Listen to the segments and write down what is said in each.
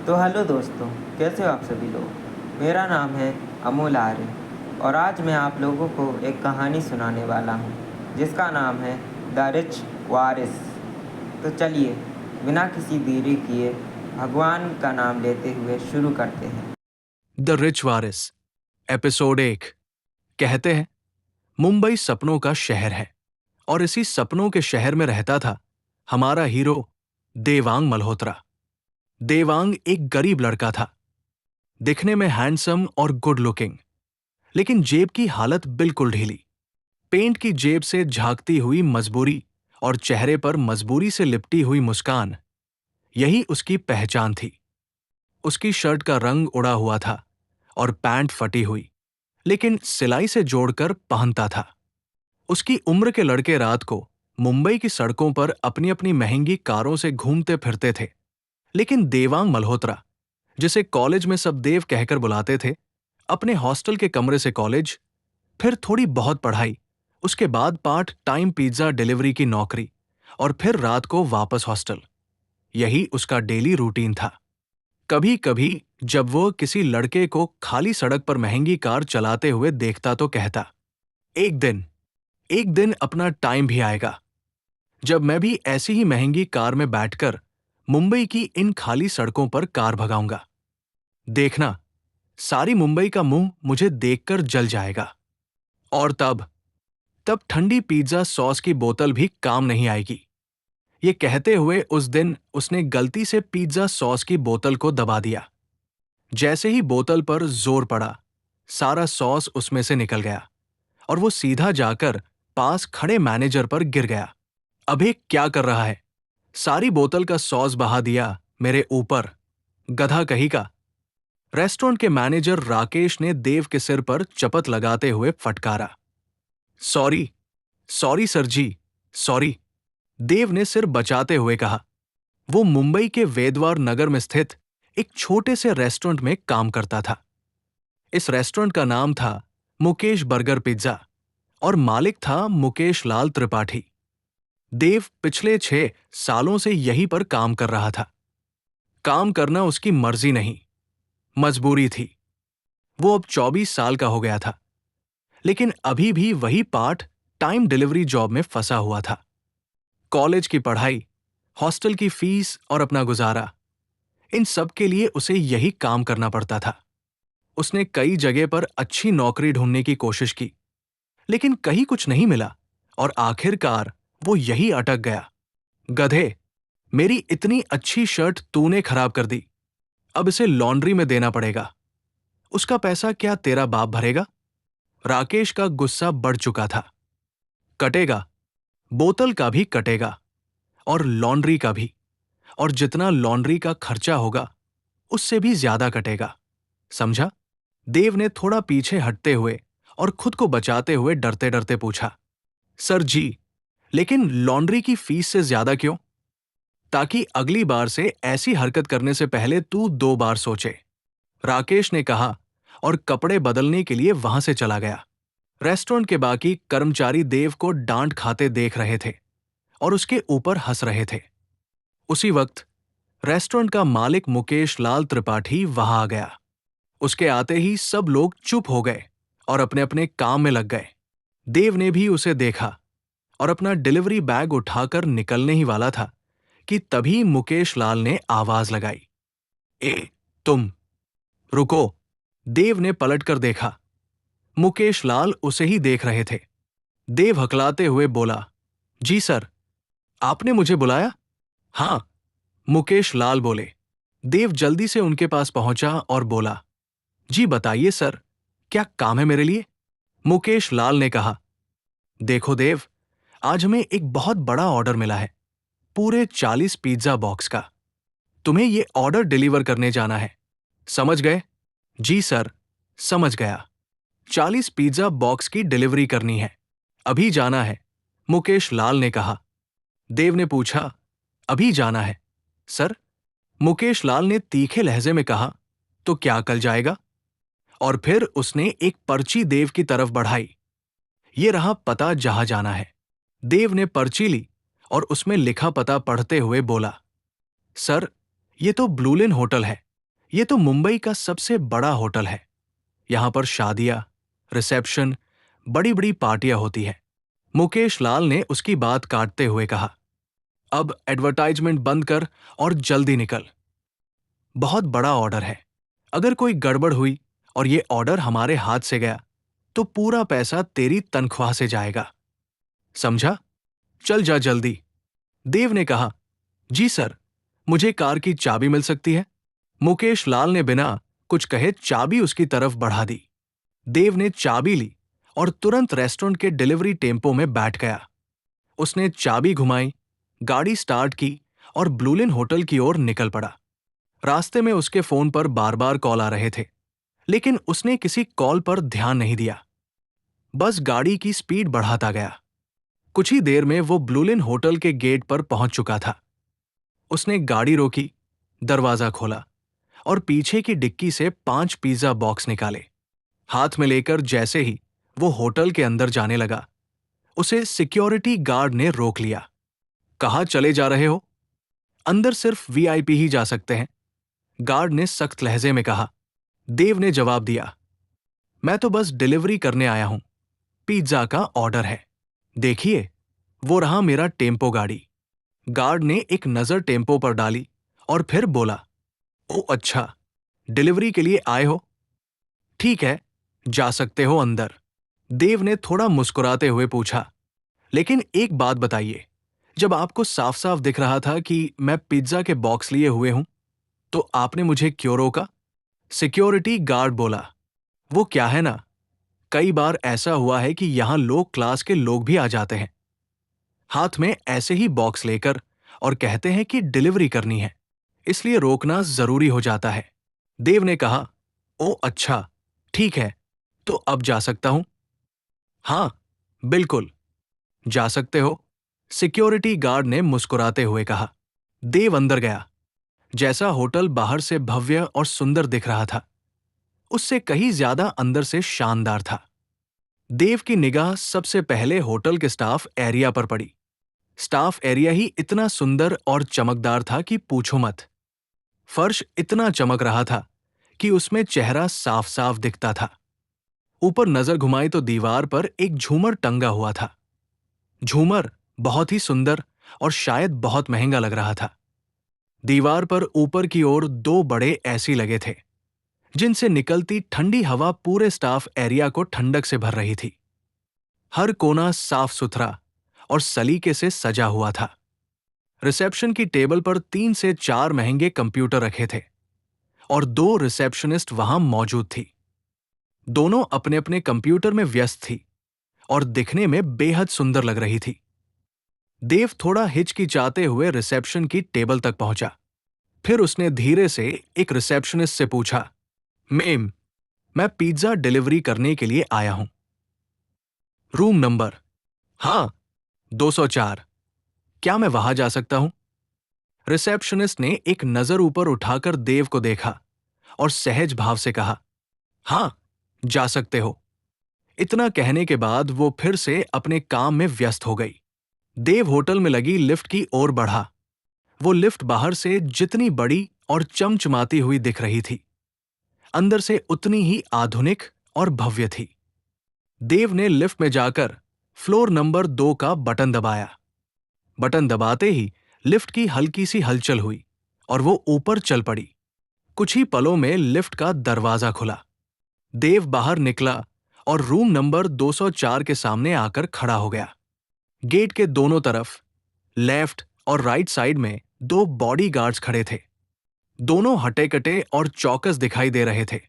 तो हेलो दोस्तों, कैसे हो आप सभी लोग। मेरा नाम है अमोल आर्य और आज मैं आप लोगों को एक कहानी सुनाने वाला हूँ जिसका नाम है द रिच वारिस। तो चलिए बिना किसी देरी किए भगवान का नाम लेते हुए शुरू करते हैं। The rich Waris episode 1। कहते हैं मुंबई सपनों का शहर है और इसी सपनों के शहर में रहता था हमारा हीरो देवांग मल्होत्रा। देवांग एक गरीब लड़का था, दिखने में हैंडसम और गुड लुकिंग, लेकिन जेब की हालत बिल्कुल ढीली। पेंट की जेब से झांकती हुई मजबूरी और चेहरे पर मजबूरी से लिपटी हुई मुस्कान, यही उसकी पहचान थी। उसकी शर्ट का रंग उड़ा हुआ था और पैंट फटी हुई, लेकिन सिलाई से जोड़कर पहनता था। उसकी उम्र के लड़के रात को मुंबई की सड़कों पर अपनी अपनी महंगी कारों से घूमते फिरते थे, लेकिन देवांग मल्होत्रा, जिसे कॉलेज में सब देव कहकर बुलाते थे, अपने हॉस्टल के कमरे से कॉलेज, फिर थोड़ी बहुत पढ़ाई, उसके बाद पार्ट टाइम पिज्जा डिलीवरी की नौकरी और फिर रात को वापस हॉस्टल। यही उसका डेली रूटीन था। कभी कभी जब वो किसी लड़के को खाली सड़क पर महंगी कार चलाते हुए देखता तो कहता, एक दिन अपना टाइम भी आएगा जब मैं भी ऐसी ही महंगी कार में बैठकर मुंबई की इन खाली सड़कों पर कार भगाऊंगा। देखना, सारी मुंबई का मुंह मुझे देखकर जल जाएगा। और तब ठंडी पिज्जा सॉस की बोतल भी काम नहीं आएगी। ये कहते हुए उस दिन उसने गलती से पिज्जा सॉस की बोतल को दबा दिया। जैसे ही बोतल पर जोर पड़ा, सारा सॉस उसमें से निकल गया और वो सीधा जाकर पास खड़े मैनेजर पर गिर गया। अबे क्या कर रहा है? सारी बोतल का सॉस बहा दिया मेरे ऊपर, गधा कहीं का। रेस्टोरेंट के मैनेजर राकेश ने देव के सिर पर चपत लगाते हुए फटकारा। सॉरी, सॉरी सर जी, सॉरी, देव ने सिर बचाते हुए कहा। वो मुंबई के वेदवार नगर में स्थित एक छोटे से रेस्टोरेंट में काम करता था। इस रेस्टोरेंट का नाम था मुकेश बर्गर पिज्जा और मालिक था मुकेश लाल त्रिपाठी। देव पिछले 6 सालों से यहीं पर काम कर रहा था। काम करना उसकी मर्जी नहीं, मजबूरी थी। वो अब 24 साल का हो गया था, लेकिन अभी भी वही पार्ट टाइम डिलीवरी जॉब में फंसा हुआ था। कॉलेज की पढ़ाई, हॉस्टल की फीस और अपना गुजारा, इन सब के लिए उसे यही काम करना पड़ता था। उसने कई जगह पर अच्छी नौकरी ढूंढने की कोशिश की, लेकिन कहीं कुछ नहीं मिला और आखिरकार वो यही अटक गया। गधे, मेरी इतनी अच्छी शर्ट तूने खराब कर दी। अब इसे लॉन्ड्री में देना पड़ेगा। उसका पैसा क्या तेरा बाप भरेगा? राकेश का गुस्सा बढ़ चुका था। कटेगा, बोतल का भी कटेगा और लॉन्ड्री का भी, और जितना लॉन्ड्री का खर्चा होगा उससे भी ज्यादा कटेगा, समझा? देव ने थोड़ा पीछे हटते हुए और खुद को बचाते हुए डरते डरते पूछा। सर जी, लेकिन लॉन्ड्री की फीस से ज्यादा क्यों? ताकि अगली बार से ऐसी हरकत करने से पहले तू 2 बार सोचे, राकेश ने कहा और कपड़े बदलने के लिए वहां से चला गया। रेस्टोरेंट के बाकी कर्मचारी देव को डांट खाते देख रहे थे और उसके ऊपर हंस रहे थे। उसी वक्त रेस्टोरेंट का मालिक मुकेश लाल त्रिपाठी वहां आ गया। उसके आते ही सब लोग चुप हो गए और अपने अपने काम में लग गए। देव ने भी उसे देखा और अपना डिलीवरी बैग उठाकर निकलने ही वाला था कि तभी मुकेश लाल ने आवाज लगाई। ए, तुम रुको। देव ने पलटकर देखा। मुकेश लाल उसे ही देख रहे थे। देव हकलाते हुए बोला, जी सर, आपने मुझे बुलाया? हां, मुकेश लाल बोले। देव जल्दी से उनके पास पहुंचा और बोला, जी बताइए सर, क्या काम है मेरे लिए? मुकेश लाल ने कहा, देखो देव, आज हमें एक बहुत बड़ा ऑर्डर मिला है, पूरे 40 पिज्जा बॉक्स का। तुम्हें यह ऑर्डर डिलीवर करने जाना है, समझ गए? जी सर, समझ गया। 40 पिज्जा बॉक्स की डिलीवरी करनी है, अभी जाना है, मुकेश लाल ने कहा। देव ने पूछा, अभी जाना है सर? मुकेश लाल ने तीखे लहजे में कहा, तो क्या कल जाएगा? और फिर उसने एक पर्ची देव की तरफ बढ़ाई। ये रहा पता जहां जाना है। देव ने पर्ची ली और उसमें लिखा पता पढ़ते हुए बोला, सर, ये तो ब्लूलिन होटल है, ये तो मुंबई का सबसे बड़ा होटल है। यहां पर शादियां, रिसेप्शन, बड़ी बड़ी पार्टियां होती हैं। मुकेश लाल ने उसकी बात काटते हुए कहा, अब एडवर्टाइजमेंट बंद कर और जल्दी निकल। बहुत बड़ा ऑर्डर है। अगर कोई गड़बड़ हुई और ये ऑर्डर हमारे हाथ से गया तो पूरा पैसा तेरी तनख्वाह से जाएगा। समझा? चल जा जल्दी। देव ने कहा, जी सर, मुझे कार की चाबी मिल सकती है? मुकेश लाल ने बिना कुछ कहे चाबी उसकी तरफ बढ़ा दी। देव ने चाबी ली और तुरंत रेस्टोरेंट के डिलीवरी टेम्पो में बैठ गया। उसने चाबी घुमाई, गाड़ी स्टार्ट की और ब्लूलिन होटल की ओर निकल पड़ा। रास्ते में उसके फोन पर बार बार कॉल आ रहे थे, लेकिन उसने किसी कॉल पर ध्यान नहीं दिया। बस गाड़ी की स्पीड बढ़ाता गया। कुछ ही देर में वो ब्लूलिन होटल के गेट पर पहुंच चुका था। उसने गाड़ी रोकी, दरवाजा खोला और पीछे की डिक्की से 5 पिज्जा बॉक्स निकाले। हाथ में लेकर जैसे ही वो होटल के अंदर जाने लगा, उसे सिक्योरिटी गार्ड ने रोक लिया। कहाँ चले जा रहे हो? अंदर सिर्फ वीआईपी ही जा सकते हैं, गार्ड ने सख्त लहजे में कहा। देव ने जवाब दिया, मैं तो बस डिलीवरी करने आया हूं, पिज्जा का ऑर्डर है। देखिए, वो रहा मेरा टेम्पो गाड़ी। गार्ड ने एक नजर टेम्पो पर डाली और फिर बोला, ओ अच्छा, डिलीवरी के लिए आए हो? ठीक है, जा सकते हो अंदर। देव ने थोड़ा मुस्कुराते हुए पूछा, लेकिन एक बात बताइए, जब आपको साफ साफ दिख रहा था कि मैं पिज्जा के बॉक्स लिए हुए हूं, तो आपने मुझे क्यों रोका? सिक्योरिटी गार्ड बोला, वो क्या है ना, कई बार ऐसा हुआ है कि यहां लो क्लास के लोग भी आ जाते हैं, हाथ में ऐसे ही बॉक्स लेकर, और कहते हैं कि डिलीवरी करनी है, इसलिए रोकना जरूरी हो जाता है। देव ने कहा, ओ अच्छा, ठीक है, तो अब जा सकता हूं? हां, बिल्कुल, जा सकते हो, सिक्योरिटी गार्ड ने मुस्कुराते हुए कहा। देव अंदर गया। जैसा होटल बाहर से भव्य और सुंदर दिख रहा था, उससे कहीं ज्यादा अंदर से शानदार था। देव की निगाह सबसे पहले होटल के स्टाफ एरिया पर पड़ी। स्टाफ एरिया ही इतना सुंदर और चमकदार था कि पूछो मत। फर्श इतना चमक रहा था कि उसमें चेहरा साफ साफ दिखता था। ऊपर नजर घुमाई तो दीवार पर एक झूमर टंगा हुआ था। झूमर बहुत ही सुंदर और शायद बहुत महंगा लग रहा था। दीवार पर ऊपर की ओर 2 बड़े एसी लगे थे, जिनसे निकलती ठंडी हवा पूरे स्टाफ एरिया को ठंडक से भर रही थी। हर कोना साफ सुथरा और सलीके से सजा हुआ था। रिसेप्शन की टेबल पर 3 से 4 महंगे कंप्यूटर रखे थे और 2 रिसेप्शनिस्ट वहां मौजूद थी। दोनों अपने अपने कंप्यूटर में व्यस्त थी और दिखने में बेहद सुंदर लग रही थी। देव थोड़ा हिचकिचाते हुए रिसेप्शन की टेबल तक पहुंचा। फिर उसने धीरे से एक रिसेप्शनिस्ट से पूछा, मैम, मैं पिज्जा डिलीवरी करने के लिए आया हूं। Room number? हां, 204। क्या मैं वहां जा सकता हूं? रिसेप्शनिस्ट ने एक नजर ऊपर उठाकर देव को देखा और सहज भाव से कहा, हां, जा सकते हो। इतना कहने के बाद वो फिर से अपने काम में व्यस्त हो गई। देव होटल में लगी लिफ्ट की ओर बढ़ा। वो लिफ्ट बाहर से जितनी बड़ी और चमचमाती हुई दिख रही थी, अंदर से उतनी ही आधुनिक और भव्य थी। देव ने लिफ्ट में जाकर फ्लोर नंबर 2 का बटन दबाया। बटन दबाते ही लिफ्ट की हल्की सी हलचल हुई और वो ऊपर चल पड़ी। कुछ ही पलों में लिफ्ट का दरवाजा खुला। देव बाहर निकला और रूम नंबर 204 के सामने आकर खड़ा हो गया। गेट के दोनों तरफ, लेफ्ट और राइट साइड में 2 बॉडीगार्ड्स खड़े थे। दोनों हटे-कटे और चौकस दिखाई दे रहे थे।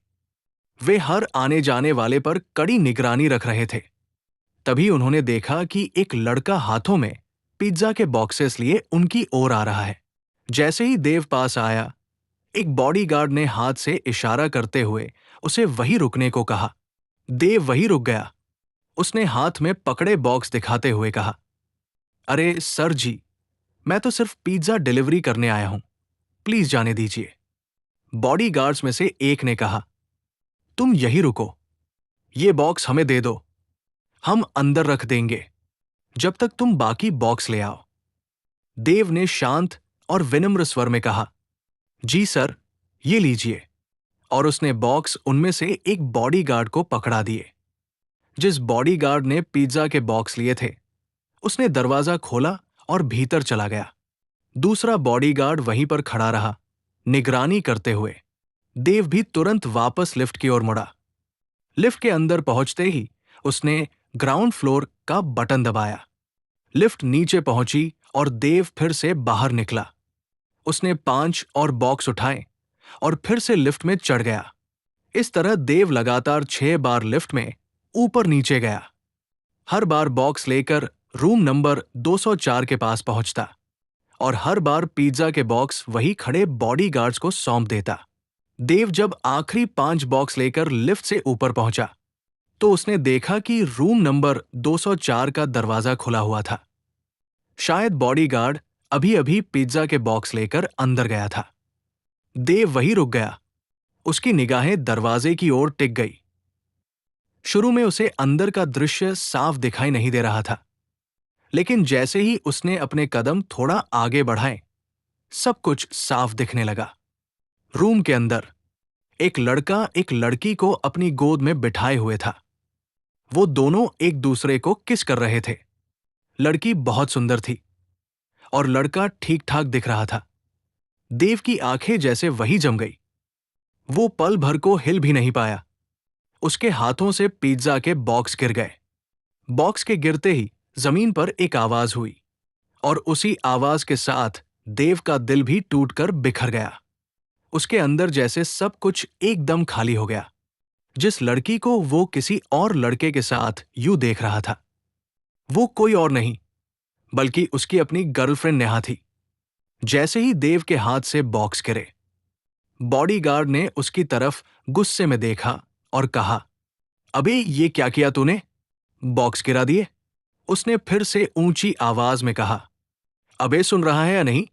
वे हर आने जाने वाले पर कड़ी निगरानी रख रहे थे। तभी उन्होंने देखा कि एक लड़का हाथों में पिज्जा के बॉक्सेस लिए उनकी ओर आ रहा है। जैसे ही देव पास आया, एक बॉडीगार्ड ने हाथ से इशारा करते हुए उसे वहीं रुकने को कहा। देव वहीं रुक गया। उसने हाथ में पकड़े बॉक्स दिखाते हुए कहा, अरे सर जी, मैं तो सिर्फ पिज्जा डिलीवरी करने आया हूं, प्लीज जाने दीजिए। बॉडीगार्ड्स में से एक ने कहा, तुम यहीं रुको, ये बॉक्स हमें दे दो, हम अंदर रख देंगे जब तक तुम बाकी बॉक्स ले आओ। देव ने शांत और विनम्र स्वर में कहा, जी सर, ये लीजिए। और उसने बॉक्स उनमें से एक बॉडीगार्ड को पकड़ा दिए। जिस बॉडीगार्ड ने पिज्जा के बॉक्स लिए थे, उसने दरवाजा खोला और भीतर चला गया। दूसरा बॉडीगार्ड वहीं पर खड़ा रहा, निगरानी करते हुए। देव भी तुरंत वापस लिफ्ट की ओर मुड़ा। लिफ्ट के अंदर पहुंचते ही उसने ग्राउंड फ्लोर का बटन दबाया। लिफ्ट नीचे पहुंची और देव फिर से बाहर निकला। उसने 5 और बॉक्स उठाए और फिर से लिफ्ट में चढ़ गया। इस तरह देव लगातार 6 बार लिफ्ट में ऊपर नीचे गया। हर बार बॉक्स लेकर रूम नंबर 204 के पास पहुंचता और हर बार पिज्जा के बॉक्स वही खड़े बॉडीगार्ड्स को सौंप देता। देव जब आखिरी 5 बॉक्स लेकर लिफ्ट से ऊपर पहुंचा तो उसने देखा कि रूम नंबर 204 का दरवाजा खुला हुआ था। शायद बॉडीगार्ड अभी अभी पिज्जा के बॉक्स लेकर अंदर गया था। देव वहीं रुक गया। उसकी निगाहें दरवाजे की ओर टिक गई। शुरू में उसे अंदर का दृश्य साफ दिखाई नहीं दे रहा था, लेकिन जैसे ही उसने अपने कदम थोड़ा आगे बढ़ाए, सब कुछ साफ दिखने लगा। रूम के अंदर एक लड़का एक लड़की को अपनी गोद में बिठाए हुए था। वो दोनों एक दूसरे को किस कर रहे थे। लड़की बहुत सुंदर थी और लड़का ठीक ठाक दिख रहा था। देव की आंखें जैसे वही जम गई। वो पल भर को हिल भी नहीं पाया। उसके हाथों से पिज्जा के बॉक्स गिर गए। बॉक्स के गिरते ही जमीन पर एक आवाज हुई और उसी आवाज के साथ देव का दिल भी टूटकर बिखर गया। उसके अंदर जैसे सब कुछ एकदम खाली हो गया। जिस लड़की को वो किसी और लड़के के साथ यूं देख रहा था, वो कोई और नहीं बल्कि उसकी अपनी गर्लफ्रेंड नेहा थी। जैसे ही देव के हाथ से बॉक्स गिरे, बॉडीगार्ड ने उसकी तरफ गुस्से में देखा और कहा, अबे ये क्या किया तूने? बॉक्स गिरा दिए। उसने फिर से ऊंची आवाज में कहा, अबे सुन रहा है या नहीं?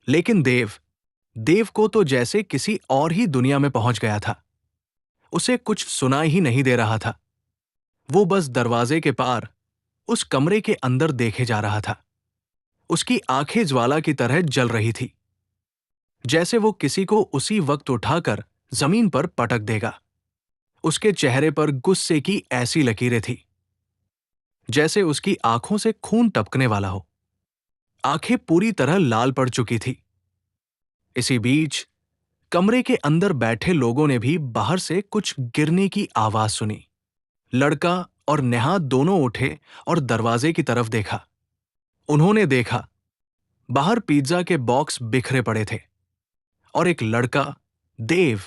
लेकिन देव को तो जैसे किसी और ही दुनिया में पहुंच गया था। उसे कुछ सुनाई ही नहीं दे रहा था। वो बस दरवाजे के पार उस कमरे के अंदर देखे जा रहा था। उसकी आंखें ज्वाला की तरह जल रही थी, जैसे वो किसी को उसी वक्त उठाकर जमीन पर पटक देगा। उसके चेहरे पर गुस्से की ऐसी लकीरें थी जैसे उसकी आंखों से खून टपकने वाला हो। आंखें पूरी तरह लाल पड़ चुकी थी। इसी बीच कमरे के अंदर बैठे लोगों ने भी बाहर से कुछ गिरने की आवाज सुनी। लड़का और नेहा दोनों उठे और दरवाजे की तरफ देखा। उन्होंने देखा बाहर पिज्जा के बॉक्स बिखरे पड़े थे और एक लड़का, देव,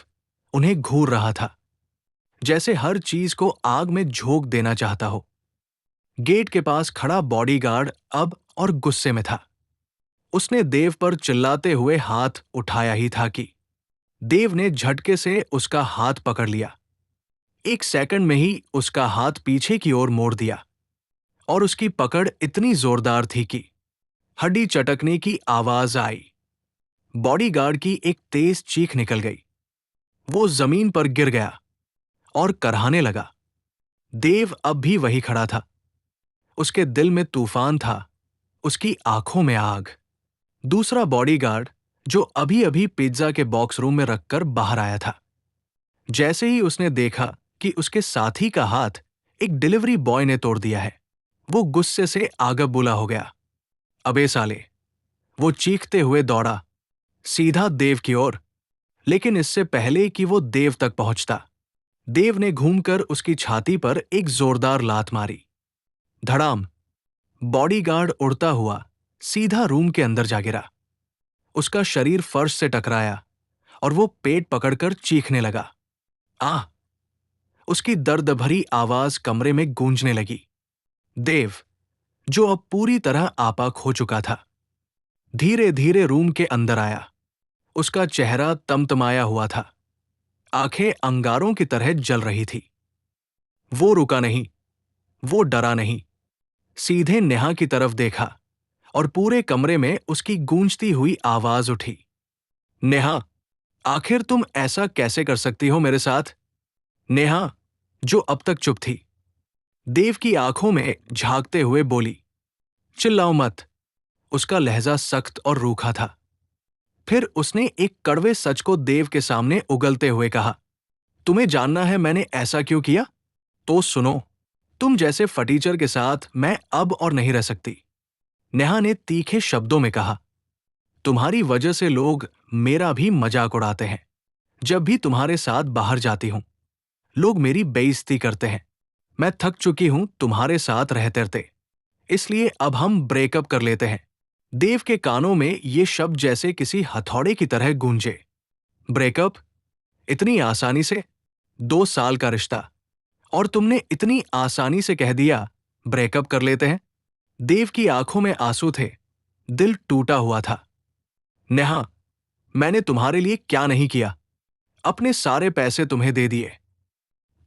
उन्हें घूर रहा था, जैसे हर चीज को आग में झोंक देना चाहता हो। गेट के पास खड़ा बॉडीगार्ड अब और गुस्से में था। उसने देव पर चिल्लाते हुए हाथ उठाया ही था कि देव ने झटके से उसका हाथ पकड़ लिया। एक सेकंड में ही उसका हाथ पीछे की ओर मोड़ दिया और उसकी पकड़ इतनी जोरदार थी कि हड्डी चटकने की आवाज आई। बॉडीगार्ड की एक तेज चीख निकल गई। वो जमीन पर गिर गया और करहाने लगा। देव अब भी वही खड़ा था। उसके दिल में तूफान था, उसकी आंखों में आग। दूसरा बॉडीगार्ड, जो अभी अभी पिज्जा के बॉक्स रूम में रखकर बाहर आया था, जैसे ही उसने देखा कि उसके साथी का हाथ एक डिलीवरी बॉय ने तोड़ दिया है, वो गुस्से से आगबबूला हो गया। अबे साले! वो चीखते हुए दौड़ा सीधा देव की ओर, लेकिन इससे पहले कि वो देव तक पहुंचता, देव ने घूमकर उसकी छाती पर एक जोरदार लात मारी। धड़ाम! बॉडीगार्ड उड़ता हुआ सीधा रूम के अंदर जा गिरा। उसका शरीर फर्श से टकराया और वो पेट पकड़कर चीखने लगा। आह! उसकी दर्द भरी आवाज कमरे में गूंजने लगी। देव, जो अब पूरी तरह आपाक हो चुका था, धीरे धीरे रूम के अंदर आया। उसका चेहरा तमतमाया हुआ था, आंखें अंगारों की तरह जल रही थी। वो रुका नहीं, वो डरा नहीं, सीधे नेहा की तरफ देखा और पूरे कमरे में उसकी गूंजती हुई आवाज उठी। नेहा, आखिर तुम ऐसा कैसे कर सकती हो मेरे साथ? नेहा, जो अब तक चुप थी, देव की आंखों में झांकते हुए बोली, चिल्लाओ मत। उसका लहजा सख्त और रूखा था। फिर उसने एक कड़वे सच को देव के सामने उगलते हुए कहा, तुम्हें जानना है मैंने ऐसा क्यों किया? तो सुनो, तुम जैसे फटीचर के साथ मैं अब और नहीं रह सकती। नेहा ने तीखे शब्दों में कहा। तुम्हारी वजह से लोग मेरा भी मजाक उड़ाते हैं। जब भी तुम्हारे साथ बाहर जाती हूं, लोग मेरी बेइज्जती करते हैं। मैं थक चुकी हूं तुम्हारे साथ रहते रहते, इसलिए अब हम ब्रेकअप कर लेते हैं। देव के कानों में ये शब्द जैसे किसी हथौड़े की तरह गूंजे। ब्रेकअप? इतनी आसानी से? 2 साल का रिश्ता, और तुमने इतनी आसानी से कह दिया ब्रेकअप कर लेते हैं? देव की आंखों में आंसू थे, दिल टूटा हुआ था। नेहा, मैंने तुम्हारे लिए क्या नहीं किया? अपने सारे पैसे तुम्हें दे दिए,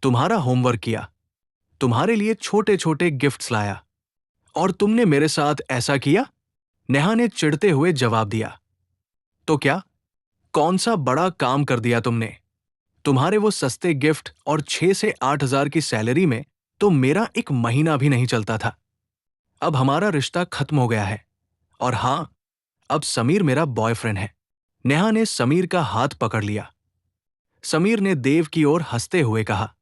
तुम्हारा होमवर्क किया, तुम्हारे लिए छोटे छोटे गिफ्ट्स लाया, और तुमने मेरे साथ ऐसा किया? नेहा ने चिढ़ते हुए जवाब दिया। तो क्या? कौन सा बड़ा काम कर दिया तुमने? तुम्हारे वो सस्ते गिफ्ट और 6 से 8 हजार की सैलरी में तो मेरा एक महीना भी नहीं चलता था। अब हमारा रिश्ता खत्म हो गया है, और हां, अब समीर मेरा बॉयफ्रेंड है। नेहा ने समीर का हाथ पकड़ लिया। समीर ने देव की ओर हंसते हुए कहा,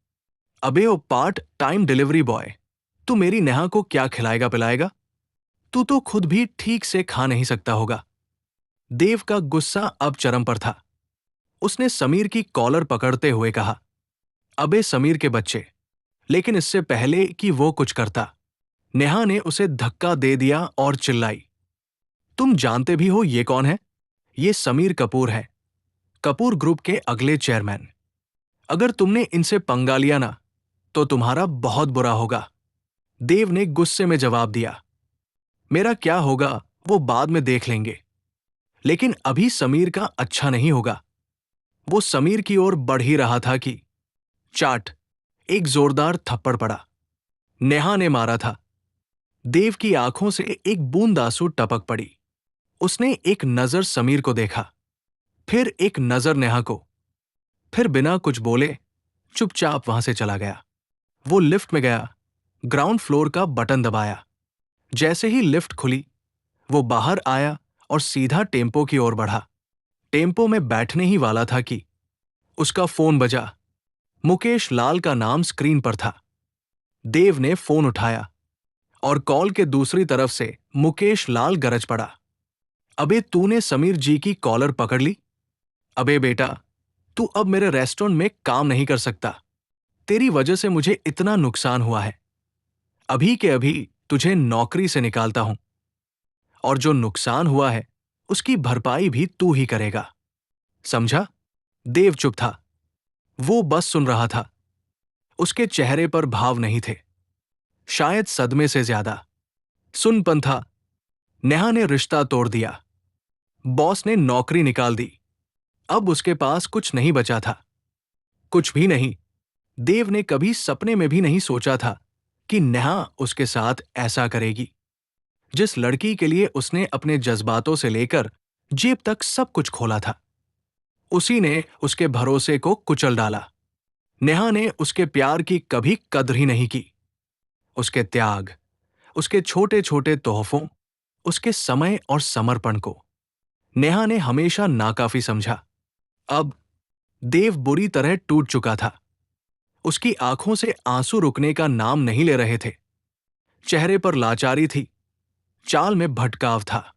अबे ओ पार्ट टाइम डिलीवरी बॉय, तू मेरी नेहा को क्या खिलाएगा पिलाएगा? तू तो खुद भी ठीक से खा नहीं सकता होगा। देव का गुस्सा अब चरम पर था। उसने समीर की कॉलर पकड़ते हुए कहा, अबे समीर के बच्चे। लेकिन इससे पहले कि वो कुछ करता, नेहा ने उसे धक्का दे दिया और चिल्लाई, तुम जानते भी हो ये कौन है? ये समीर कपूर है, कपूर ग्रुप के अगले चेयरमैन। अगर तुमने इनसे पंगा लिया ना, तो तुम्हारा बहुत बुरा होगा। देव ने गुस्से में जवाब दिया, मेरा क्या होगा वो बाद में देख लेंगे, लेकिन अभी समीर का अच्छा नहीं होगा। वो समीर की ओर बढ़ ही रहा था कि चाट, एक जोरदार थप्पड़ पड़ा। नेहा ने मारा था। देव की आंखों से एक बूंद आंसू टपक पड़ी। उसने एक नजर समीर को देखा, फिर एक नजर नेहा को, फिर बिना कुछ बोले चुपचाप वहां से चला गया। वो लिफ्ट में गया, ग्राउंड फ्लोर का बटन दबाया। जैसे ही लिफ्ट खुली, वो बाहर आया और सीधा टेम्पो की ओर बढ़ा। टेम्पो में बैठने ही वाला था कि उसका फोन बजा। मुकेश लाल का नाम स्क्रीन पर था। देव ने फोन उठाया और कॉल के दूसरी तरफ से मुकेश लाल गरज पड़ा, अबे तूने समीर जी की कॉलर पकड़ ली? अबे बेटा, तू अब मेरे रेस्टोरेंट में काम नहीं कर सकता। तेरी वजह से मुझे इतना नुकसान हुआ है। अभी के अभी तुझे नौकरी से निकालता हूं, और जो नुकसान हुआ है उसकी भरपाई भी तू ही करेगा, समझा? देव चुप था। वो बस सुन रहा था। उसके चेहरे पर भाव नहीं थे, शायद सदमे से ज्यादा सुनपन था। नेहा ने रिश्ता तोड़ दिया, बॉस ने नौकरी निकाल दी। अब उसके पास कुछ नहीं बचा था, कुछ भी नहीं। देव ने कभी सपने में भी नहीं सोचा था कि नेहा उसके साथ ऐसा करेगी। जिस लड़की के लिए उसने अपने जज्बातों से लेकर जेब तक सब कुछ खोला था, उसी ने उसके भरोसे को कुचल डाला। नेहा ने उसके प्यार की कभी कद्र ही नहीं की। उसके त्याग, उसके छोटे छोटे तोहफों, उसके समय और समर्पण को नेहा ने हमेशा नाकाफी समझा। अब देव बुरी तरह टूट चुका था। उसकी आंखों से आंसू रुकने का नाम नहीं ले रहे थे। चेहरे पर लाचारी थी, चाल में भटकाव था,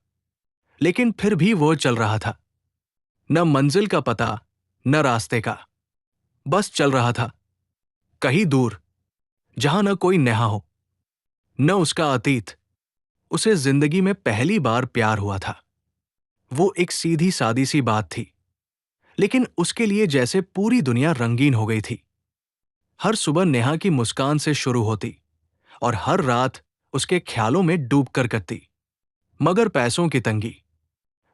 लेकिन फिर भी वो चल रहा था। न मंजिल का पता, न रास्ते का, बस चल रहा था कहीं दूर, जहां न कोई नेहा हो, न उसका अतीत। उसे जिंदगी में पहली बार प्यार हुआ था। वो एक सीधी सादी सी बात थी, लेकिन उसके लिए जैसे पूरी दुनिया रंगीन हो गई थी। हर सुबह नेहा की मुस्कान से शुरू होती और हर रात उसके ख्यालों में डूब कर कटती। मगर पैसों की तंगी,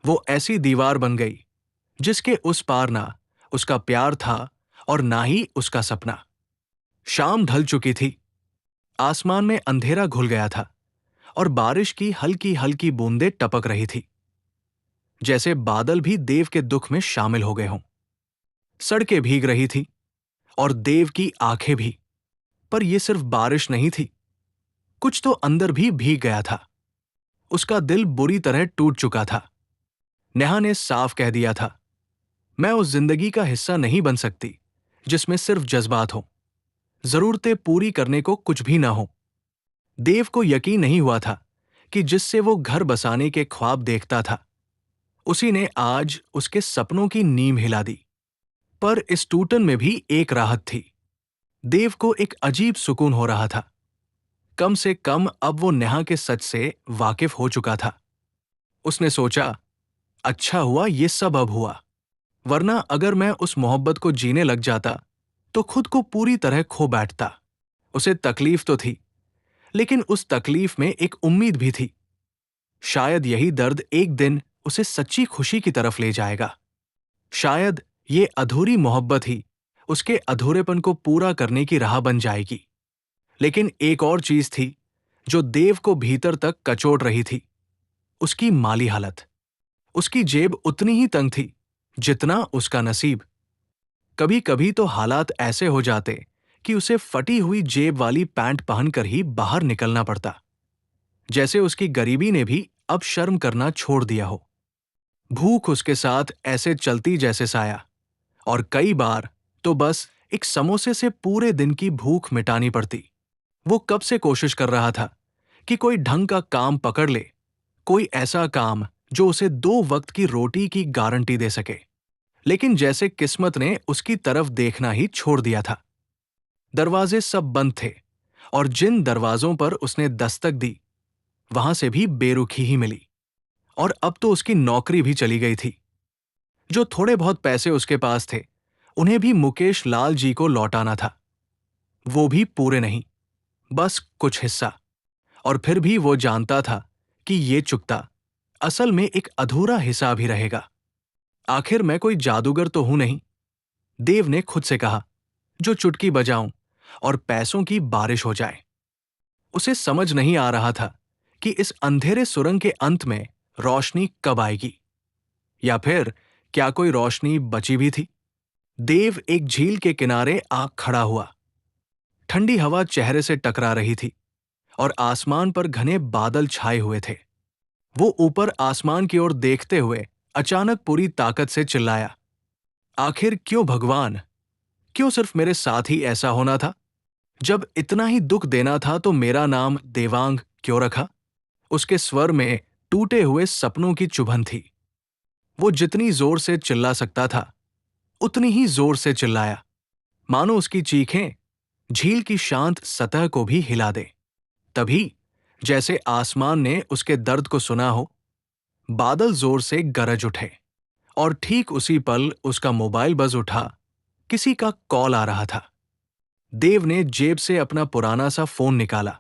वो ऐसी दीवार बन गई जिसके उस पार ना उसका प्यार था और ना ही उसका सपना। शाम ढल चुकी थी, आसमान में अंधेरा घुल गया था और बारिश की हल्की हल्की बूंदें टपक रही थी, जैसे बादल भी देव के दुख में शामिल हो गए हों। सड़कें भीग रही थी और देव की आंखें भी, पर यह सिर्फ बारिश नहीं थी, कुछ तो अंदर भी भीग गया था। उसका दिल बुरी तरह टूट चुका था। नेहा ने साफ कह दिया था, मैं उस जिंदगी का हिस्सा नहीं बन सकती जिसमें सिर्फ जज्बात हो, जरूरतें पूरी करने को कुछ भी ना हो। देव को यकीन नहीं हुआ था कि जिससे वो घर बसाने के ख्वाब देखता था, उसी ने आज उसके सपनों की नींव हिला दी। पर इस टूटन में भी एक राहत थी। देव को एक अजीब सुकून हो रहा था। कम से कम अब वो नेहा के सच से वाकिफ हो चुका था। उसने सोचा, अच्छा हुआ ये सब अब हुआ, वरना अगर मैं उस मोहब्बत को जीने लग जाता तो खुद को पूरी तरह खो बैठता। उसे तकलीफ तो थी, लेकिन उस तकलीफ में एक उम्मीद भी थी। शायद यही दर्द एक दिन उसे सच्ची खुशी की तरफ ले जाएगा। शायद ये अधूरी मोहब्बत ही उसके अधूरेपन को पूरा करने की राह बन जाएगी। लेकिन एक और चीज थी जो देव को भीतर तक कचोट रही थी, उसकी माली हालत। उसकी जेब उतनी ही तंग थी जितना उसका नसीब। कभी कभी तो हालात ऐसे हो जाते कि उसे फटी हुई जेब वाली पैंट पहनकर ही बाहर निकलना पड़ता, जैसे उसकी गरीबी ने भी अब शर्म करना छोड़ दिया हो। भूख उसके साथ ऐसे चलती जैसे साया, और कई बार तो बस एक समोसे से पूरे दिन की भूख मिटानी पड़ती। वो कब से कोशिश कर रहा था कि कोई ढंग का काम पकड़ ले, कोई ऐसा काम जो उसे 2 वक्त की रोटी की गारंटी दे सके। लेकिन जैसे किस्मत ने उसकी तरफ देखना ही छोड़ दिया था। दरवाजे सब बंद थे, और जिन दरवाजों पर उसने दस्तक दी, वहां से भी बेरुखी ही मिली। और अब तो उसकी नौकरी भी चली गई थी। जो थोड़े बहुत पैसे उसके पास थे, उन्हें भी मुकेश लाल जी को लौटाना था। वो भी पूरे नहीं, बस कुछ हिस्सा। और फिर भी वो जानता था कि ये चुकता असल में एक अधूरा हिसाब ही रहेगा। आखिर मैं कोई जादूगर तो हूं नहीं, देव ने खुद से कहा, जो चुटकी बजाऊं और पैसों की बारिश हो जाए। उसे समझ नहीं आ रहा था कि इस अंधेरे सुरंग के अंत में रोशनी कब आएगी, या फिर क्या कोई रोशनी बची भी थी। देव एक झील के किनारे आ खड़ा हुआ। ठंडी हवा चेहरे से टकरा रही थी, और आसमान पर घने बादल छाए हुए थे। वो ऊपर आसमान की ओर देखते हुए अचानक पूरी ताकत से चिल्लाया, आखिर क्यों भगवान, क्यों सिर्फ मेरे साथ ही ऐसा होना था? जब इतना ही दुख देना था तो मेरा नाम देवांग क्यों रखा? उसके स्वर में टूटे हुए सपनों की चुभन थी। वो जितनी जोर से चिल्ला सकता था, उतनी ही जोर से चिल्लाया, मानो उसकी चीखें झील की शांत सतह को भी हिला दे। तभी, जैसे आसमान ने उसके दर्द को सुना हो, बादल जोर से गरज उठे, और ठीक उसी पल उसका मोबाइल बज उठा। किसी का कॉल आ रहा था। देव ने जेब से अपना पुराना सा फोन निकाला,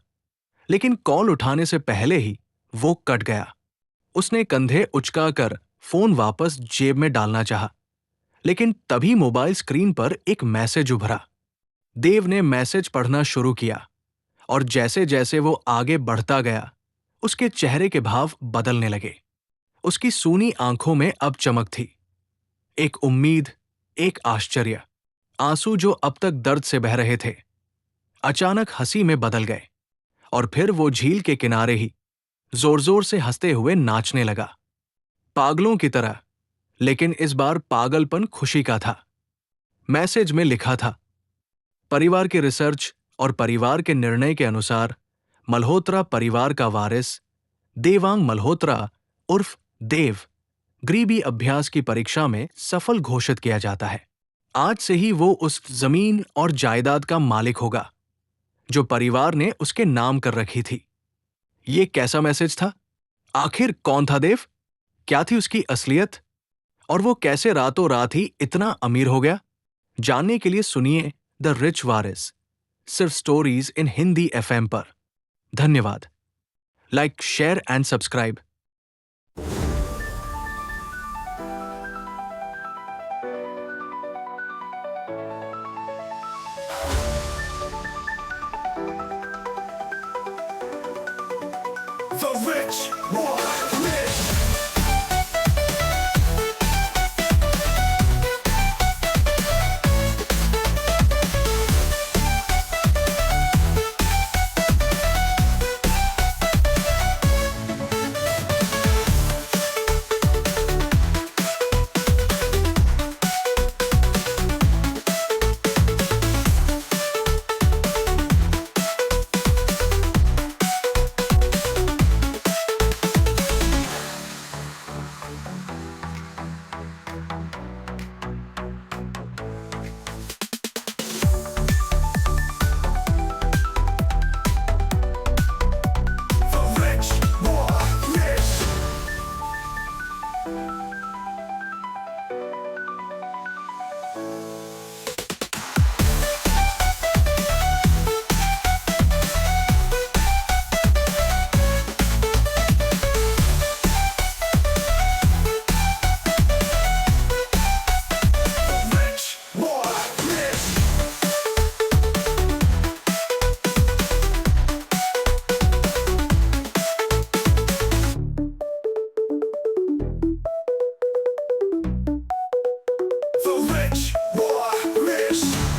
लेकिन कॉल उठाने से पहले ही वो कट गया। उसने कंधे उचकाकर फोन वापस जेब में डालना चाहा, लेकिन तभी मोबाइल स्क्रीन पर एक मैसेज उभरा। देव ने मैसेज पढ़ना शुरू किया, और जैसे जैसे वो आगे बढ़ता गया, उसके चेहरे के भाव बदलने लगे। उसकी सूनी आंखों में अब चमक थी, एक उम्मीद, एक आश्चर्य। आंसू जो अब तक दर्द से बह रहे थे, अचानक हंसी में बदल गए, और फिर वो झील के किनारे ही जोर जोर से हंसते हुए नाचने लगा, पागलों की तरह। लेकिन इस बार पागलपन खुशी का था। मैसेज में लिखा था, परिवार की रिसर्च और परिवार के निर्णय के अनुसार मल्होत्रा परिवार का वारिस देवांग मल्होत्रा उर्फ देव गरीबी अभ्यास की परीक्षा में सफल घोषित किया जाता है। आज से ही वो उस जमीन और जायदाद का मालिक होगा जो परिवार ने उसके नाम कर रखी थी। ये कैसा मैसेज था? आखिर कौन था देव? क्या थी उसकी असलियत? और वो कैसे रातों रात ही इतना अमीर हो गया? जानने के लिए सुनिए द रिच वारिस, सिर्फ स्टोरीज इन हिंदी FM पर। धन्यवाद। Like, share and subscribe. The rich warriors. Waris.